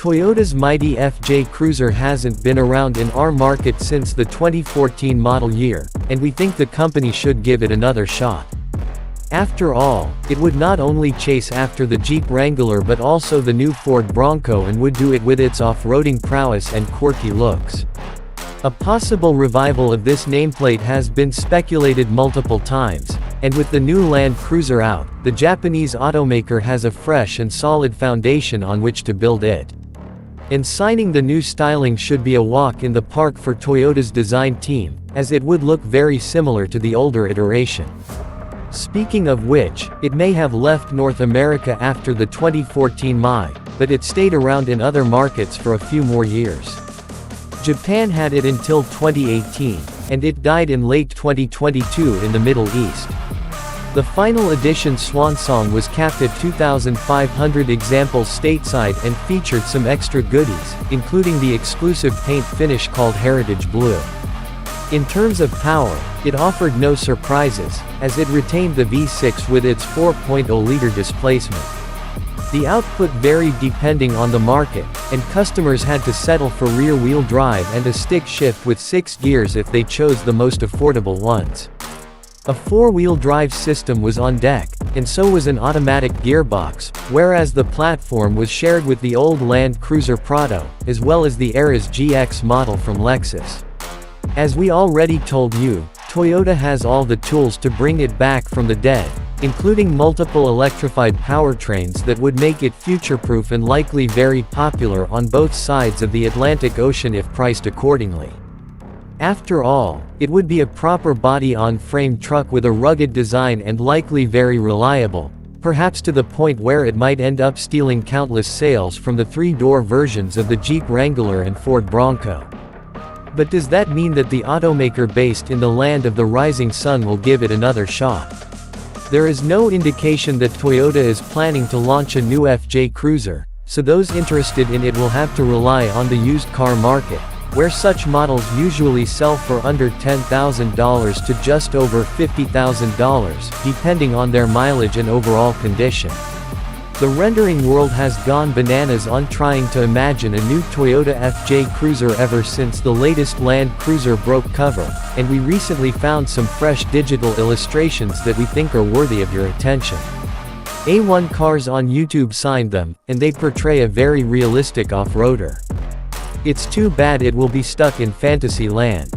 Toyota's mighty FJ Cruiser hasn't been around in our market since the 2014 model year, and we think the company should give it another shot. After all, it would not only chase after the Jeep Wrangler but also the new Ford Bronco, and would do it with its off-roading prowess and quirky looks. A possible revival of this nameplate has been speculated multiple times, and with the new Land Cruiser out, the Japanese automaker has a fresh and solid foundation on which to build it. And signing the new styling should be a walk in the park for Toyota's design team, as it would look very similar to the older iteration. Speaking of which, it may have left North America after the 2014 model, but it stayed around in other markets for a few more years. Japan had it until 2018, and it died in late 2022 in the Middle East. The final edition Swansong was capped at 2,500 examples stateside and featured some extra goodies, including the exclusive paint finish called Heritage Blue. In terms of power, it offered no surprises, as it retained the V6 with its 4.0-liter displacement. The output varied depending on the market, and customers had to settle for rear-wheel drive and a stick shift with 6 gears if they chose the most affordable ones. A 4-wheel drive system was on deck, and so was an automatic gearbox, whereas the platform was shared with the old Land Cruiser Prado, as well as the Era's GX model from Lexus. As we already told you, Toyota has all the tools to bring it back from the dead, including multiple electrified powertrains that would make it future-proof and likely very popular on both sides of the Atlantic Ocean if priced accordingly. After all, it would be a proper body-on-frame truck with a rugged design and likely very reliable, perhaps to the point where it might end up stealing countless sales from the 3-door versions of the Jeep Wrangler and Ford Bronco. But does that mean that the automaker based in the land of the rising sun will give it another shot? There is no indication that Toyota is planning to launch a new FJ Cruiser, so those interested in it will have to rely on the used car market, where such models usually sell for under $10,000 to just over $50,000, depending on their mileage and overall condition. The rendering world has gone bananas on trying to imagine a new Toyota FJ Cruiser ever since the latest Land Cruiser broke cover, and we recently found some fresh digital illustrations that we think are worthy of your attention. A1 Cars on YouTube signed them, and they portray a very realistic off-roader. It's too bad it will be stuck in fantasy land.